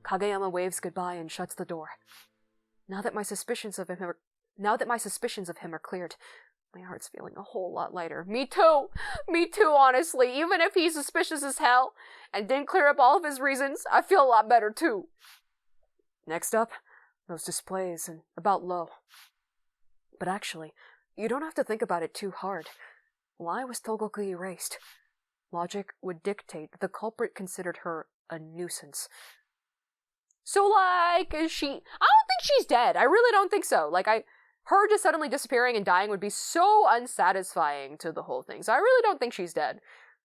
Kageyama waves goodbye and shuts the door. Now that my suspicions of him are cleared, my heart's feeling a whole lot lighter. Me too! Me too, honestly. Even if he's suspicious as hell and didn't clear up all of his reasons, I feel a lot better too. Next up, those displays and about Lo. But actually, you don't have to think about it too hard. Why was Togoku erased? Logic would dictate that the culprit considered her a nuisance. So, like, is she... I don't think she's dead. I really don't think so. Like, her just suddenly disappearing and dying would be so unsatisfying to the whole thing. So I really don't think she's dead.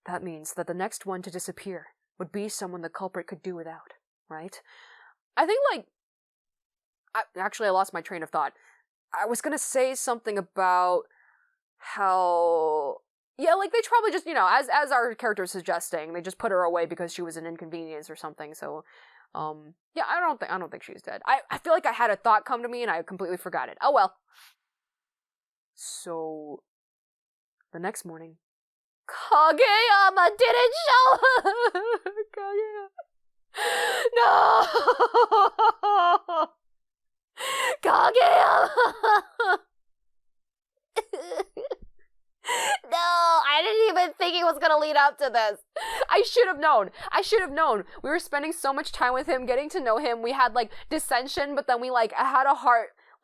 That means that the next one to disappear would be someone the culprit could do without, right? I think, like... Actually, I lost my train of thought. I was gonna say something about how... Yeah, like, they probably just, you know, as our character is suggesting, they just put her away because she was an inconvenience or something, so... yeah, I don't think she's dead. I feel like I had a thought come to me and I completely forgot it. Oh well. So, the next morning, Kageyama didn't show up! Kageyama. No! Kageyama! No, I didn't even think he was gonna lead up to this. I should have known. I should have known. We were spending so much time with him, getting to know him. We had, like, dissension, but then we, like, had a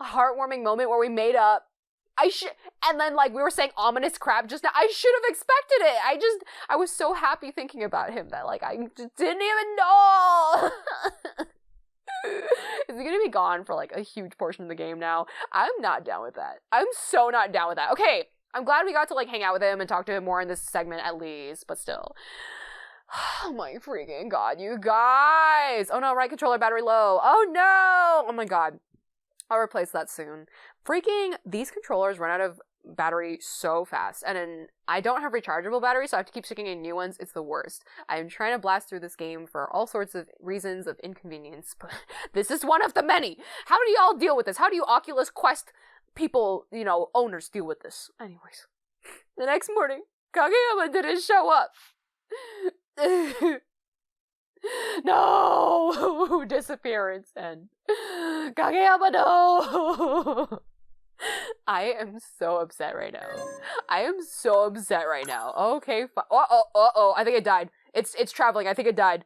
heartwarming moment where we made up. And then, like, we were saying ominous crap just now. I should have expected it. I was so happy thinking about him that, like, I just didn't even know. Is he gonna be gone for, like, a huge portion of the game now? I'm not down with that. I'm so not down with that. Okay. I'm glad we got to, like, hang out with him and talk to him more in this segment at least, but still. Oh my freaking god, you guys! Oh no, right controller battery low. Oh no! Oh my god. I'll replace that soon. Freaking, these controllers run out of battery so fast, and then I don't have rechargeable batteries, so I have to keep sticking in new ones. It's the worst. I'm trying to blast through this game for all sorts of reasons of inconvenience, but this is one of the many! How do y'all deal with this? How do you Oculus Quest people, you know, owners deal with this? Anyways, the next morning, Kageyama didn't show up. No! Disappearance and Kageyama, no! I am so upset right now. I am so upset right now. Okay, uh-oh, I think it died. It's traveling, I think it died.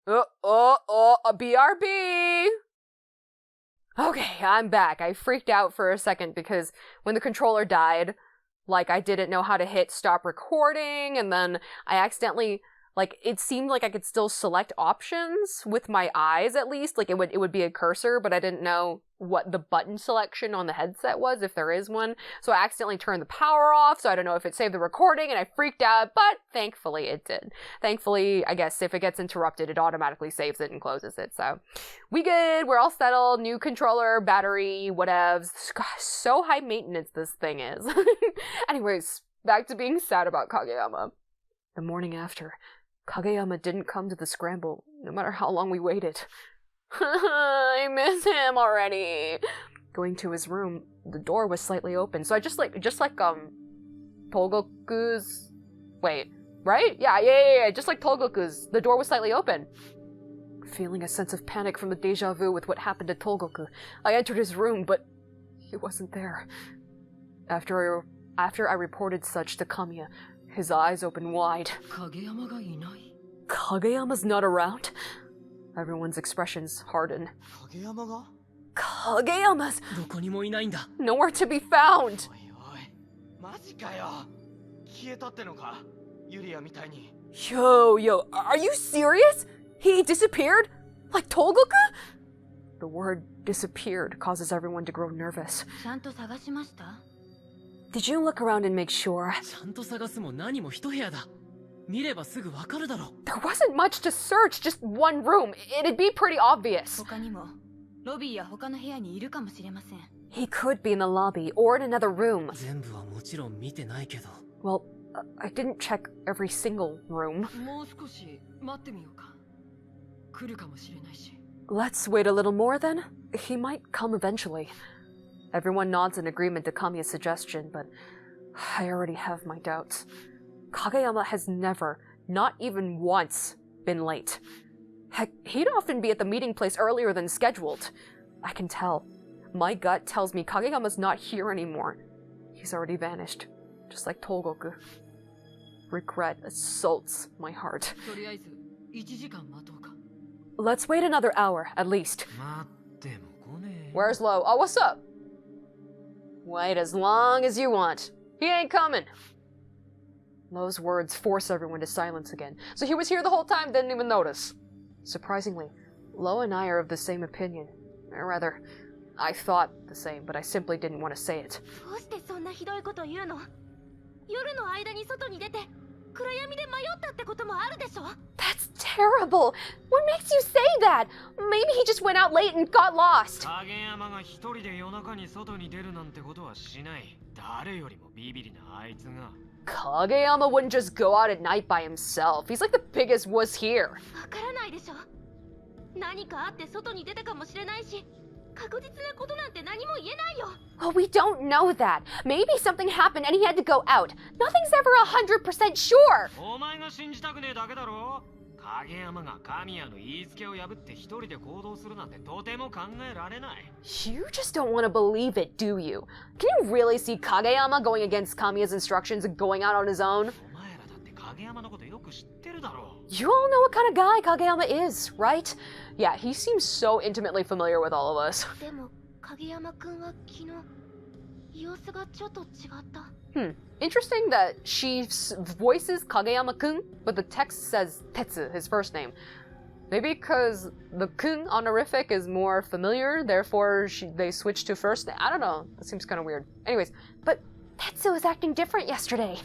BRB! Okay, I'm back. I freaked out for a second because when the controller died, like, I didn't know how to hit stop recording, and then I accidentally, like, it seemed like I could still select options with my eyes, at least. Like, it would be a cursor, but I didn't know what the button selection on the headset was, if there is one. So I accidentally turned the power off, so I don't know if it saved the recording, and I freaked out, but thankfully it did. Thankfully, I guess if it gets interrupted, it automatically saves it and closes it, so we good, we're all settled, new controller, battery, whatevs. Gosh, so high maintenance this thing is. Anyways, back to being sad about Kageyama. The morning after, Kageyama didn't come to the scramble, no matter how long we waited. I miss him already. Going to his room, the door was slightly open, so I just like Togoku's... Wait, right? Yeah, just like Togoku's, the door was slightly open. Feeling a sense of panic from the deja vu with what happened to Togoku, I entered his room, but he wasn't there. After I reported such to Kamiya, his eyes opened wide. Kageyama's not around? Everyone's expressions harden. Kageyama's nowhere to be found! Yo, are you serious? He disappeared? Like Togoku? The word disappeared causes everyone to grow nervous. Did you look around and make sure? There wasn't much to search, just one room. It'd be pretty obvious. He could be in the lobby or in another room. Well, I didn't check every single room. Let's wait a little more then. He might come eventually. Everyone nods in agreement to Kamiya's suggestion, but I already have my doubts. Kageyama has never, not even once, been late. Heck, he'd often be at the meeting place earlier than scheduled. I can tell. My gut tells me Kageyama's not here anymore. He's already vanished, just like Togoku. Regret assaults my heart. Let's wait another hour, at least. Where's Lo? Oh, what's up? Wait as long as you want. He ain't coming. Lo's words force everyone to silence again. So he was here the whole time, didn't even notice. Surprisingly, Lo and I are of the same opinion. Or rather, I thought the same, but I simply didn't want to say it. That's terrible! What makes you say that? Maybe he just went out late and got lost. Kageyama wouldn't just go out at night by himself. He's like the biggest wuss here. Oh, we don't know that. Maybe something happened and he had to go out. Nothing's ever 100% sure. You just don't want to believe it, do you? Can you really see Kageyama going against Kamiya's instructions and going out on his own? You all know what kind of guy Kageyama is, right? Yeah, he seems so intimately familiar with all of us. Interesting that she voices Kageyama-kun, but the text says Tetsu, his first name. Maybe because the kun honorific is more familiar, therefore they switched to first name. I don't know. That seems kind of weird. Anyways, but Tetsu was acting different yesterday.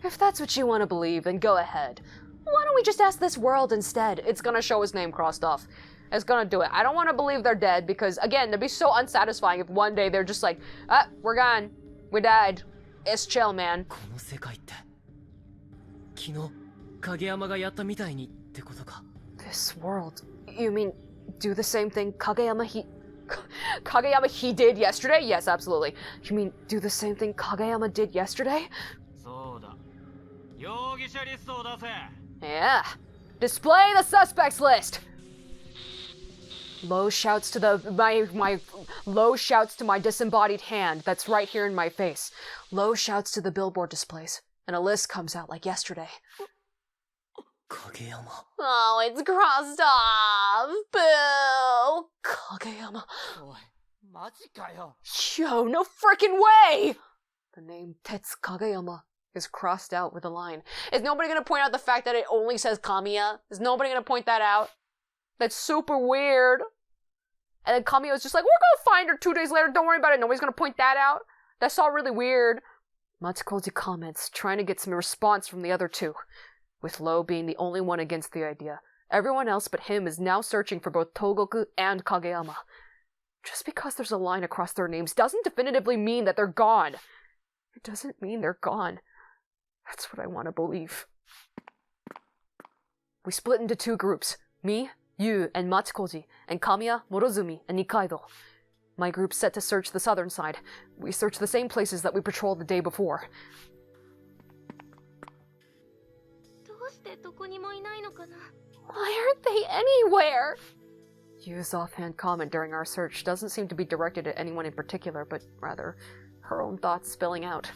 If that's what you want to believe, then go ahead. Why don't we just ask this world instead? It's gonna show his name crossed off. It's gonna do it. I don't want to believe they're dead because, again, it'd be so unsatisfying if one day they're just like, we're gone. We died. It's chill, man. This world? You mean do the same thing Kageyama he did yesterday? Yes, absolutely. You mean do the same thing Kageyama did yesterday? Yeah. Display the suspects list. Lo shouts to Lo shouts to my disembodied hand that's right here in my face. Lo shouts to the billboard displays, and a list comes out like yesterday. Kageyama. Oh, it's crossed off. Boo. Kageyama. Yo, no freaking way! The name Tetsu Kageyama is crossed out with a line. Is nobody gonna point out the fact that it only says Kamiya? Is nobody gonna point that out? That's super weird. And then Kamiya was just like, we're gonna find her 2 days later, don't worry about it, nobody's gonna point that out. That's all really weird. Matsukoji comments, trying to get some response from the other two, with Lo being the only one against the idea. Everyone else but him is now searching for both Togoku and Kageyama. Just because there's a line across their names doesn't definitively mean that they're gone. It doesn't mean they're gone. That's what I want to believe. We split into two groups. Me, you, and Matsukoji, and Kamiya, Morozumi, and Nikaido. My group's set to search the southern side. We search the same places that we patrolled the day before. Why aren't they anywhere? Yu's offhand comment during our search doesn't seem to be directed at anyone in particular, but rather her own thoughts spilling out.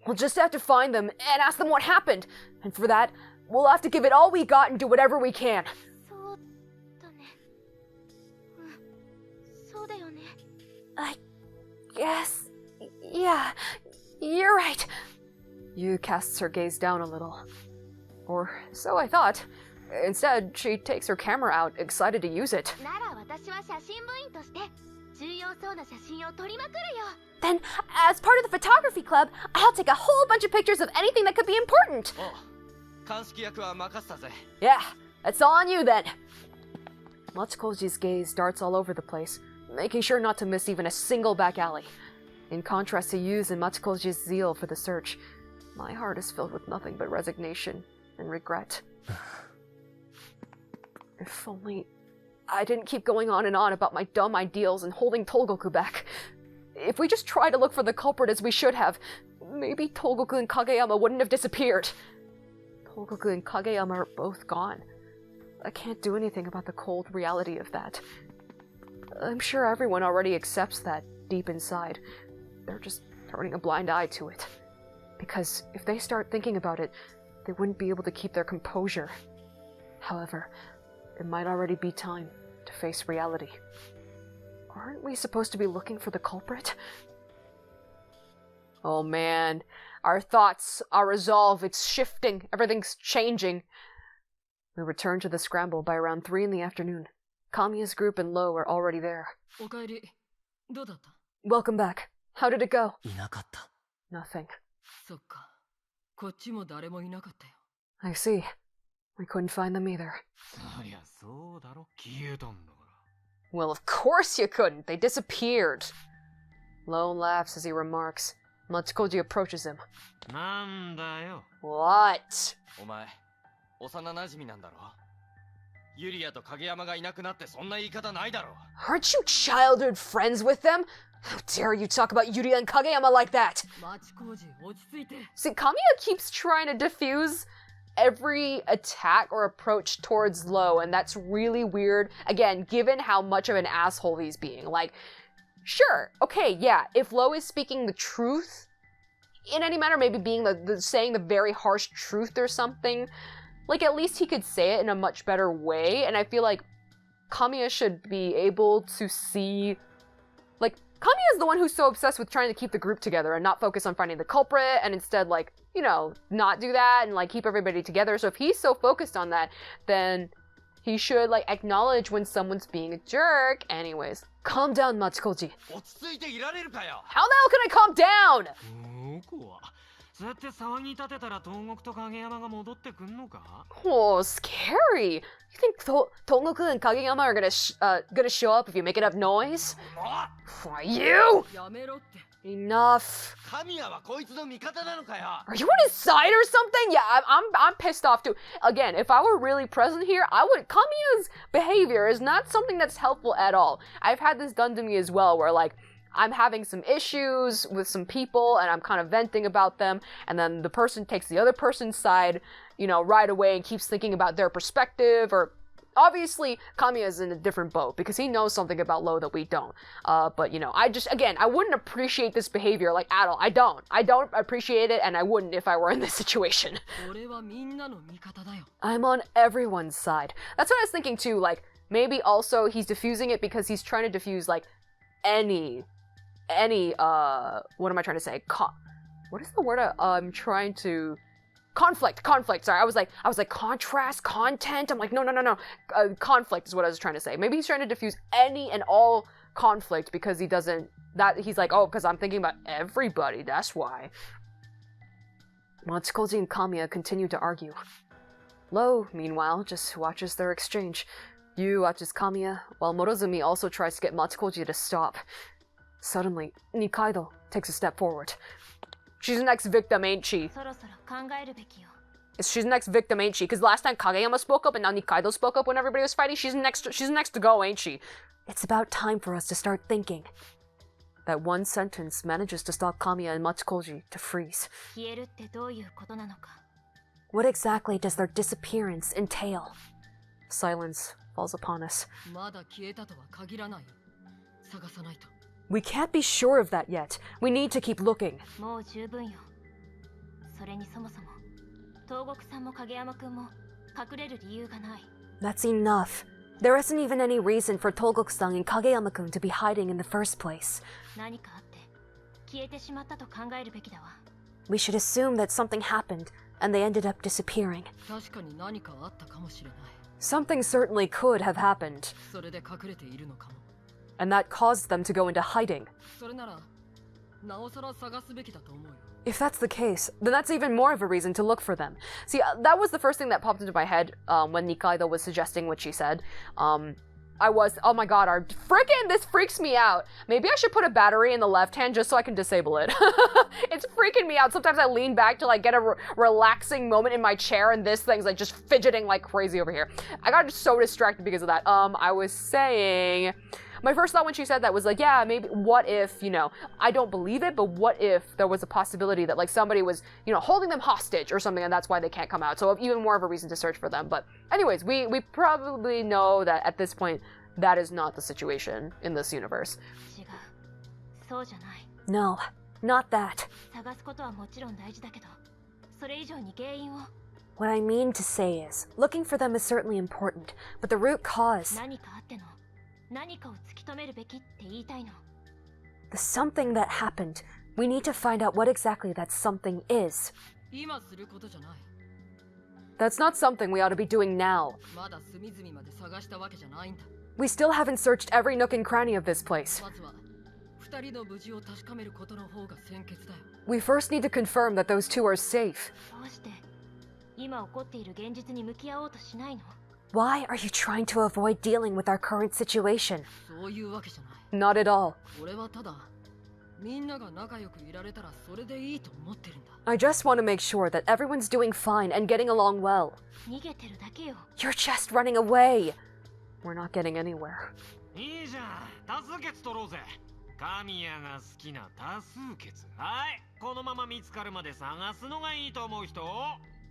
We'll just have to find them and ask them what happened. And for that, we'll have to give it all we got and do whatever we can. I guess... yeah, you're right. Yu casts her gaze down a little. Or so I thought. Instead, she takes her camera out, excited to use it. Then, as part of the photography club, I'll take a whole bunch of pictures of anything that could be important. Yeah, that's all on you then. Matsukoji's gaze darts all over the place, making sure not to miss even a single back alley. In contrast to Yu's and Matsukoji's zeal for the search, my heart is filled with nothing but resignation and regret. If only I didn't keep going on and on about my dumb ideals and holding Togoku back. If we just tried to look for the culprit as we should have, maybe Togoku and Kageyama wouldn't have disappeared. Togoku and Kageyama are both gone. I can't do anything about the cold reality of that. I'm sure everyone already accepts that deep inside. They're just turning a blind eye to it. Because if they start thinking about it, they wouldn't be able to keep their composure. However, it might already be time to face reality. Aren't we supposed to be looking for the culprit? Oh man, our thoughts, our resolve, it's shifting, everything's changing. We return to the scramble by around 3 in the afternoon. Kamiya's group and Lo are already there. Welcome back. How did it go? Nothing. I see. We couldn't find them either. Well, of course you couldn't. They disappeared. Lo laughs as he remarks. Matsukoji approaches him. What? Aren't you childhood friends with them? How dare you talk about Yuria and Kageyama like that? See, Kamiya keeps trying to defuse every attack or approach towards Lo, and that's really weird. Again, given how much of an asshole he's being. Like, sure, okay, yeah, if Lo is speaking the truth in any manner, maybe being saying the very harsh truth or something, like, at least he could say it in a much better way, and I feel like Kamiya should be able to see, like, Kamiya is the one who's so obsessed with trying to keep the group together and not focus on finding the culprit, and instead, like, you know, not do that and, like, keep everybody together. So if he's so focused on that, then he should, like, acknowledge when someone's being a jerk. Anyways, calm down, Matsukoji. How the hell can I calm down? Oh, scary. You think Togoku and Kageyama are gonna show up if you make enough noise? Why, you? Enough. Are you on his side or something? Yeah, I'm pissed off too. Again, if I were really present here, Kamiya's behavior is not something that's helpful at all. I've had this done to me as well, where, like, I'm having some issues with some people and I'm kind of venting about them, and then the person takes the other person's side, you know, right away and keeps thinking about their perspective. Or obviously Kamiya's in a different boat because he knows something about Lo that we don't. But you know, I wouldn't appreciate this behavior, like, at all. I don't appreciate it, and I wouldn't if I were in this situation. I'm on everyone's side. That's what I was thinking too. Like, maybe also he's diffusing it because he's trying to diffuse, like, any what am I trying to say? What is the word I'm trying to... Conflict, sorry. I was like, contrast, content. I'm like, no. Conflict is what I was trying to say. Maybe he's trying to diffuse any and all conflict because he doesn't... He's like, oh, because I'm thinking about everybody, that's why. Matsukoji and Kamiya continue to argue. Lo, meanwhile, just watches their exchange. Yu watches Kamiya, while Morozumi also tries to get Matsukoji to stop. Suddenly, Nikaido takes a step forward. She's the next victim, ain't she? She's the next victim, ain't she? Because last time Kageyama spoke up and now Nikaido spoke up when everybody was fighting. She's next to go, ain't she? It's about time for us to start thinking. That one sentence manages to stop Kamiya and Matsukoji to freeze. What exactly does their disappearance entail? Silence falls upon us. We can't be sure of that yet. We need to keep looking. That's enough. There isn't even any reason for Togoku-san and Kageyama-kun to be hiding in the first place. We should assume that something happened and they ended up disappearing. Something certainly could have happened. And that caused them to go into hiding. If that's the case, then that's even more of a reason to look for them. See, that was the first thing that popped into my head when Nikaido was suggesting what she said. Oh my god, this freaks me out. Maybe I should put a battery in the left hand just so I can disable it. It's freaking me out. Sometimes I lean back to like get a relaxing moment in my chair and this thing's like just fidgeting like crazy over here. I got so distracted because of that. I was saying, my first thought when she said that was like, yeah, maybe, what if, you know, I don't believe it, but what if there was a possibility that like somebody was, you know, holding them hostage or something and that's why they can't come out. So even more of a reason to search for them. But anyways, we probably know that at this point, that is not the situation in this universe. No, not that. What I mean to say is, looking for them is certainly important, but the root cause, the something that happened, we need to find out what exactly that something is. That's not something we ought to be doing now. We still haven't searched every nook and cranny of this place. We first need to confirm that those two are safe. Why are you trying to avoid dealing with our current situation? Not at all. I just want to make sure that everyone's doing fine and getting along well. You're just running away. We're not getting anywhere.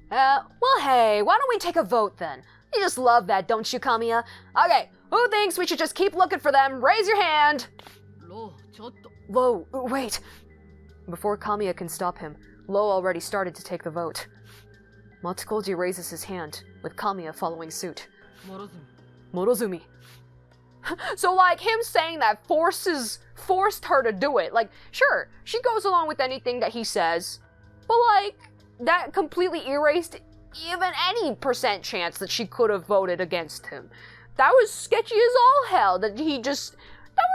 Well, hey, why don't we take a vote then? You just love that, don't you, Kamiya? Okay, who thinks we should just keep looking for them? Raise your hand! Lo, wait. Before Kamiya can stop him, Lo already started to take the vote. Matsukoji raises his hand, with Kamiya following suit. Morozumi. So, like, him saying that forced her to do it. Like, sure, she goes along with anything that he says, but, like, that completely erased even any % chance that she could have voted against him. That was sketchy as all hell, that was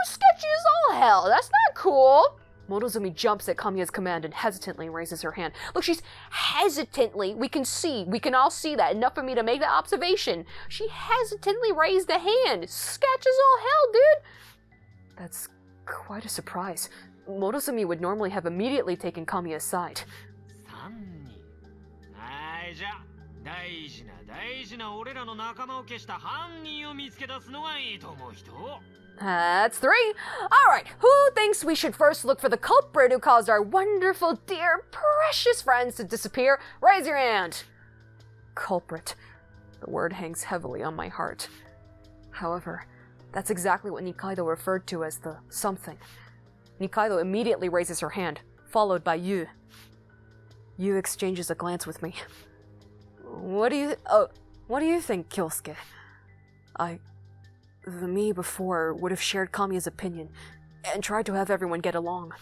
sketchy as all hell. That's not cool. Morozumi jumps at Kamiya's command and hesitantly raises her hand. Look, she's hesitantly, we can all see that, enough for me to make that observation. She hesitantly raised a hand. Sketch as all hell, dude. That's quite a surprise. Morozumi would normally have immediately taken Kamiya's side. That's 3. Alright, who thinks we should first look for the culprit who caused our wonderful, dear, precious friends to disappear? Raise your hand. Culprit. The word hangs heavily on my heart. However, that's exactly what Nikaido referred to as the something. Nikaido immediately raises her hand, followed by Yu. Yu exchanges a glance with me. What do you think, Kyosuke? The me before would have shared Kamiya's opinion and tried to have everyone get along.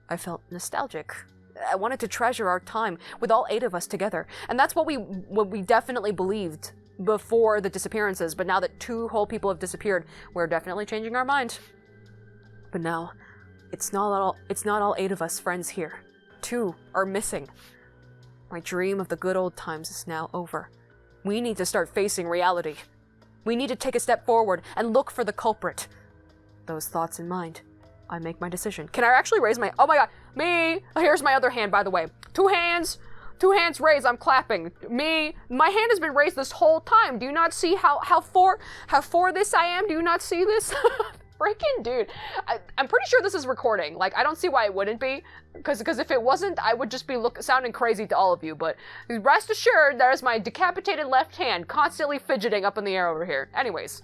I felt nostalgic. I wanted to treasure our time with all 8 of us together, and that's what we definitely believed before the disappearances, but now that 2 whole people have disappeared, we're definitely changing our mind. But now, it's not all 8 of us friends here. 2 are missing. My dream of the good old times is now over. We need to start facing reality. We need to take a step forward and look for the culprit. Those thoughts in mind, I make my decision. Can I actually raise my... Oh my god, me! Here's my other hand, by the way. 2 hands raised, I'm clapping. Me, my hand has been raised this whole time. Do you not see how for this I am? Do you not see this? Freaking dude. I'm pretty sure this is recording. Like, I don't see why it wouldn't be. Because if it wasn't, I would just be sounding crazy to all of you. But rest assured, there's my decapitated left hand constantly fidgeting up in the air over here. Anyways.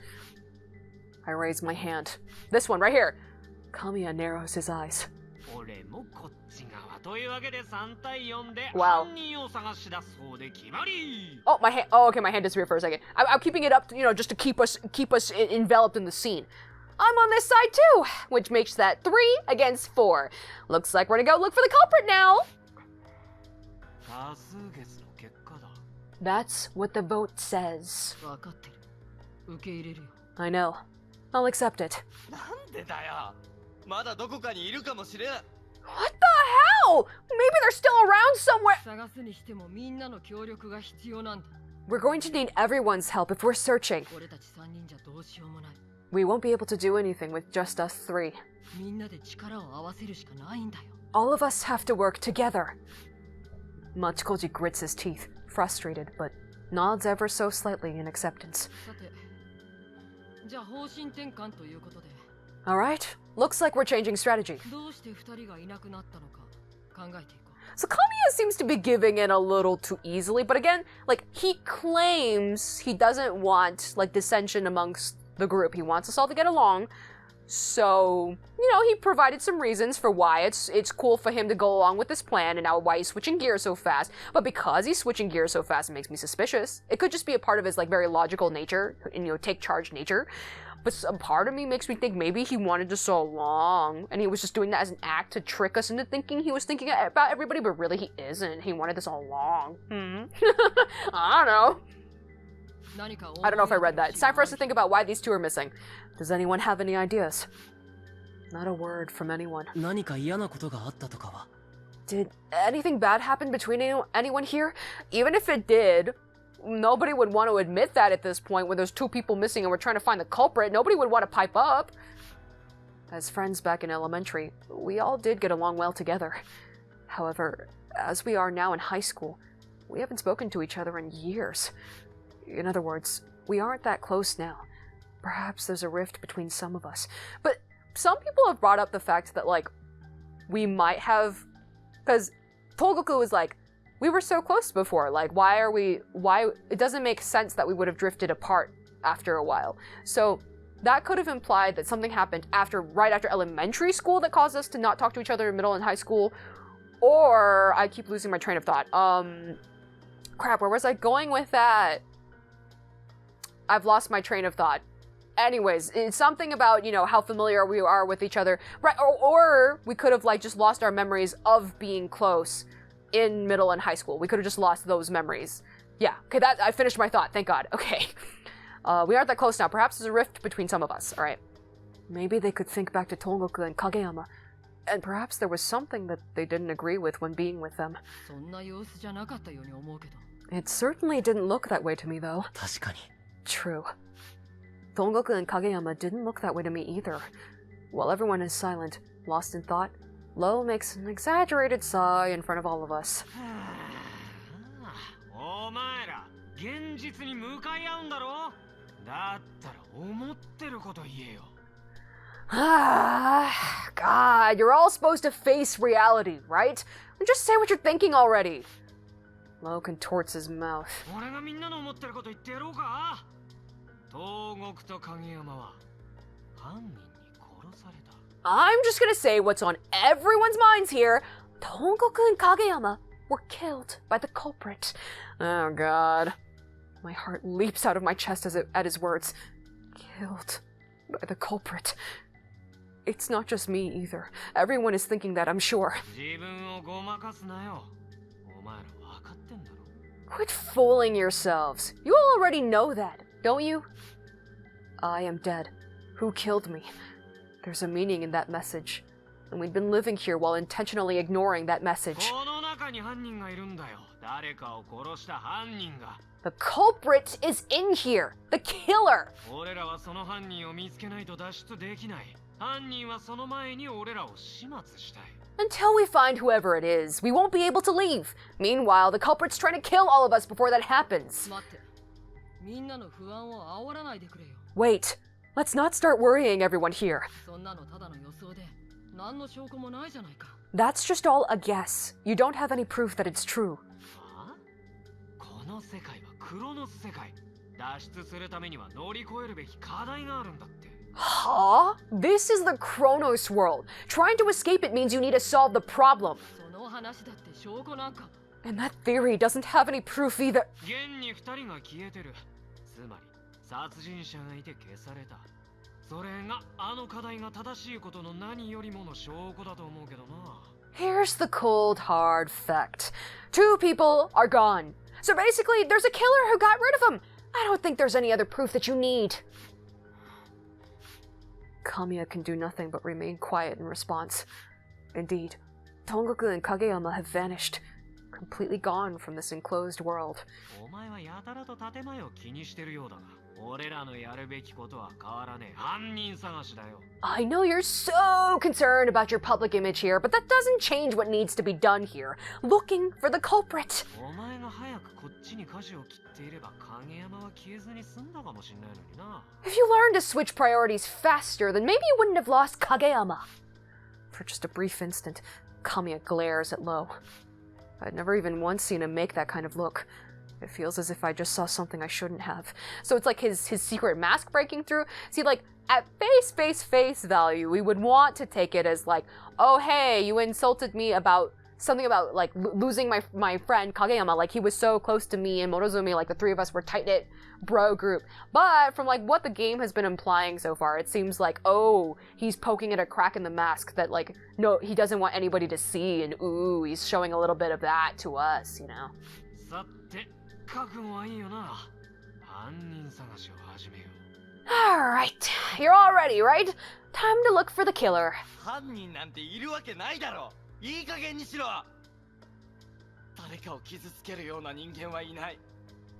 I raise my hand. This one, right here. Kamiya narrows his eyes. Wow. Oh, my hand. Oh, okay, my hand disappeared for a second. I'm keeping it up, just to keep us enveloped in the scene. I'm on this side too, which makes that 3 against 4. Looks like we're gonna go look for the culprit now. That's what the vote says. I know. I'll accept it. What the hell? Maybe they're still around somewhere. We're going to need everyone's help if we're searching. We won't be able to do anything with just us three. All of us have to work together. Machikoji grits his teeth, frustrated, but nods ever so slightly in acceptance. Alright, looks like we're changing strategy. So Kamiya seems to be giving in a little too easily, but again, like, he claims he doesn't want, like, dissension amongst the group. He wants us all to get along. So, you know, he provided some reasons for why it's cool for him to go along with this plan and now why he's switching gears so fast. But because he's switching gears so fast, it makes me suspicious. It could just be a part of his, like, very logical nature and, you know, take charge nature. But some part of me makes me think maybe he wanted to so long and he was just doing that as an act to trick us into thinking he was thinking about everybody, but really he isn't. He wanted this all along. I don't know. I don't know if I read that. It's time for us to think about why these two are missing. Does anyone have any ideas? Not a word from anyone. Did anything bad happen between anyone here? Even if it did, nobody would want to admit that at this point when there's two people missing and we're trying to find the culprit. Nobody would want to pipe up. As friends back in elementary, we all did get along well together. However, as we are now in high school, we haven't spoken to each other in years. In other words, we aren't that close now. Perhaps there's a rift between some of us. But some people have brought up the fact that, like, we might have... Because Togoku was like, we were so close before, like, why... It doesn't make sense that we would have drifted apart after a while. So that could have implied that something happened right after elementary school that caused us to not talk to each other in middle and high school. Or, I keep losing my train of thought. Crap, where was I going with that? I've lost my train of thought. Anyways, it's something about, you know, how familiar we are with each other. Right, or we could have, like, just lost our memories of being close in middle and high school. We could have just lost those memories. Yeah, okay, I finished my thought, thank God. Okay. We aren't that close now. Perhaps there's a rift between some of us, alright. Maybe they could think back to Togoku and Kageyama, and perhaps there was something that they didn't agree with when being with them. It certainly didn't look that way to me, though. True. Togoku and Kageyama didn't look that way to me either. While everyone is silent, lost in thought, Lo makes an exaggerated sigh in front of all of us. God, you're all supposed to face reality, right? And just say what you're thinking already. Lo contorts his mouth. I'm just gonna say what's on everyone's minds here. Togoku and Kageyama were killed by the culprit. Oh God. My heart leaps out of my chest at his words. Killed by the culprit. It's not just me either. Everyone is thinking that, I'm sure. Quit fooling yourselves. You all already know that, don't you? I am dead. Who killed me? There's a meaning in that message. And we've been living here while intentionally ignoring that message. The culprit is in here! The killer! Until we find whoever it is, we won't be able to leave. Meanwhile, the culprit's trying to kill all of us before that happens. Wait, let's not start worrying everyone here. That's just all a guess. You don't have any proof that it's true. Huh? This is the Chronos world. Trying to escape it means you need to solve the problem. And that theory doesn't have any proof either. Here's the cold, hard fact. 2 people are gone. So basically, there's a killer who got rid of him. I don't think there's any other proof that you need. Kamiya can do nothing but remain quiet in response. Indeed, Togoku and Kageyama have vanished. completely gone from this enclosed world. I know you're so concerned about your public image here, but that doesn't change what needs to be done here. Looking for the culprit. If you learned to switch priorities faster, then maybe you wouldn't have lost Kageyama. For just a brief instant, Kamiya glares at Lo. I'd never even once seen him make that kind of look. It feels as if I just saw something I shouldn't have. So it's like his secret mask breaking through. See, like, at face value, we would want to take it as like, oh hey, you insulted me about something about like losing my friend Kageyama, like he was so close to me and Morozumi, like the three of us were tight-knit bro group. But from like what the game has been implying so far, it seems like, oh, he's poking at a crack in the mask that like, no, he doesn't want anybody to see, and ooh, he's showing a little bit of that to us, you know? Alright, you're all ready, right? Time to look for the killer.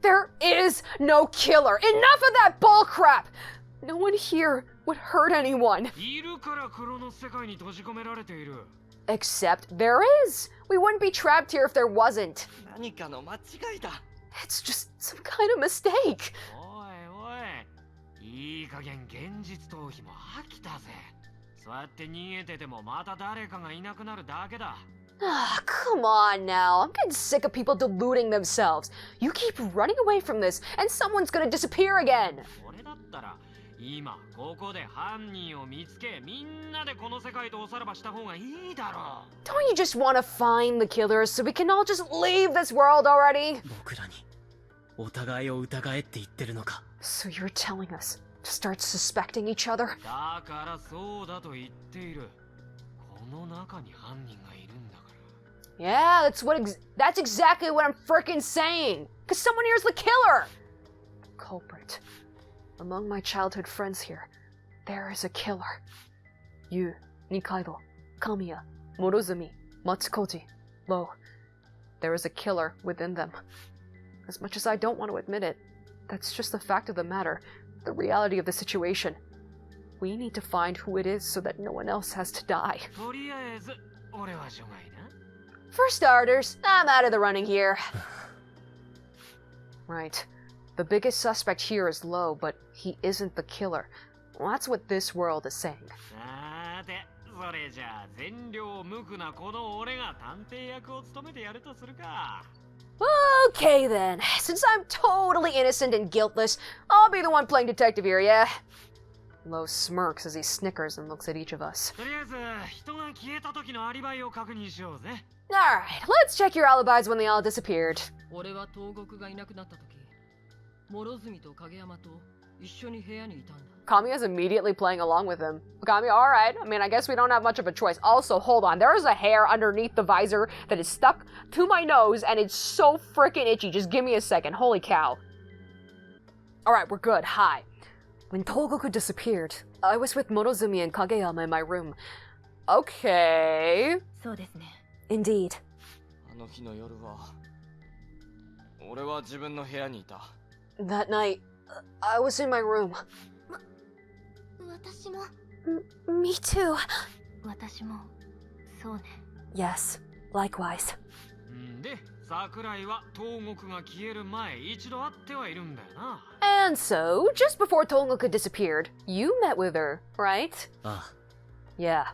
There is no killer! Enough of that bullcrap! No one here would hurt anyone. Except there is! We wouldn't be trapped here if there wasn't. It's just some kind of mistake. Come on now, I'm getting sick of people deluding themselves. You keep running away from this, and someone's gonna disappear again. Don't you just want to find the killers so we can all just leave this world already? So you're telling us to start suspecting each other? Yeah, that's exactly what I'm frickin' saying. Cause someone here's the killer. Culprit. Among my childhood friends here, there is a killer. You, Nikaido, Kamiya, Morozumi, Matsukoji, Lo. There is a killer within them. As much as I don't want to admit it, that's just the fact of the matter, the reality of the situation. We need to find who it is so that no one else has to die. For starters, I'm out of the running here. Right. The biggest suspect here is Lo, but he isn't the killer. Well, that's what this world is saying. Okay then, since I'm totally innocent and guiltless, I'll be the one playing detective here, yeah? Lo smirks as he snickers and looks at each of us. Alright, let's check your alibis when they all disappeared. Kamiya's immediately playing along with him. Kamiya, alright, I mean, I guess we don't have much of a choice. Also, hold on, there is a hair underneath the visor that is stuck to my nose, and it's so freaking itchy. Just give me a second, holy cow. Alright, we're good, hi. When Togoku disappeared, I was with Morozumi and Kageyama in my room. Okay. Indeed. That night, I was in my room. Me too. Yes, likewise. And so, just before Togoku disappeared, you met with her, right? Yeah.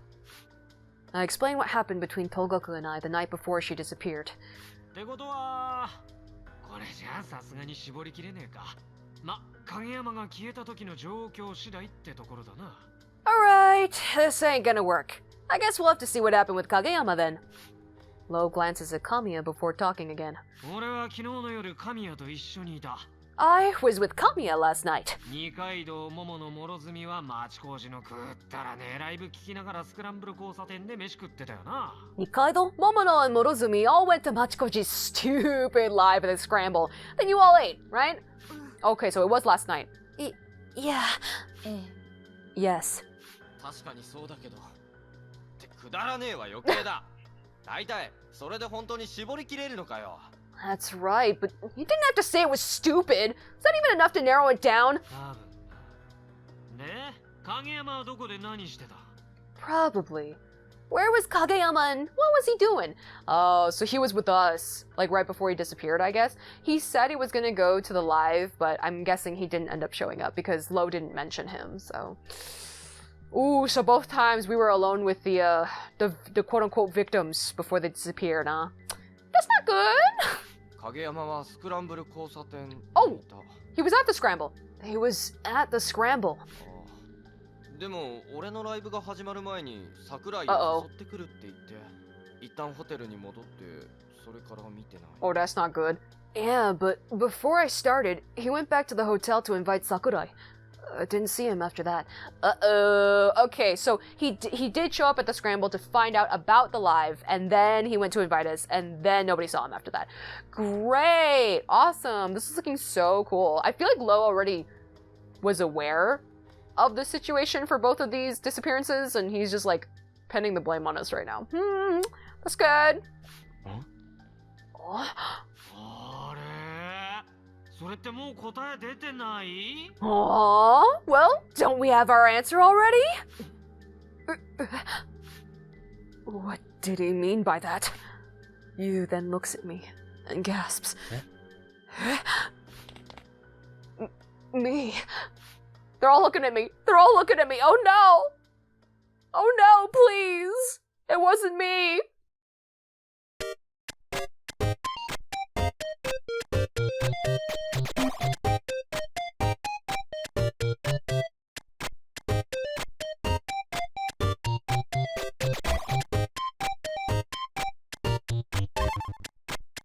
I explained what happened between Togoku and I the night before she disappeared. Alright, this ain't gonna work. I guess we'll have to see what happened with Kageyama then. Lo glances at Kamiya before talking again. I was with Kamiya last night. Nikaido, Momono, and Morozumi all went to Machikoji's stupid live at the scramble. Then you all ate, right? Okay, so it was last night. Yeah. Yes. 大体それで本当に絞りきれるのかよ。 That's right, but you didn't have to say it was stupid. Is that even enough to narrow it down? 多分で影山はどこで何してた？ Probably. Where was Kageyama and what was he doing? Oh, so he was with us, like right before he disappeared, I guess. He said he was gonna go to the live, but I'm guessing he didn't end up showing up because Lo didn't mention him, so... Ooh, so both times we were alone with the quote-unquote victims before they disappeared, huh? That's not good! 影山はスクランブル交差点にいた。 Oh, he was at the scramble. He was at the scramble. でも俺のライブが始まる前に桜井を誘ってくるって言って一旦ホテルに戻ってそれから見てない。 Oh, that's not good. Yeah, but before I started, he went back to the hotel to invite Sakurai. Didn't see him after that. Okay, so he did show up at the scramble to find out about the live, and then he went to invite us, and then nobody saw him after that. Great! Awesome! This is looking so cool. I feel like Lo already was aware of the situation for both of these disappearances, and he's just like pinning the blame on us right now. That's good. Huh? Oh. あれそれってもう答え出てない？ Aww, well, don't we have our answer already? What did he mean by that? Yu then looks at me and gasps. Me. They're all looking at me. They're all looking at me. Oh no! Oh no, please! It wasn't me!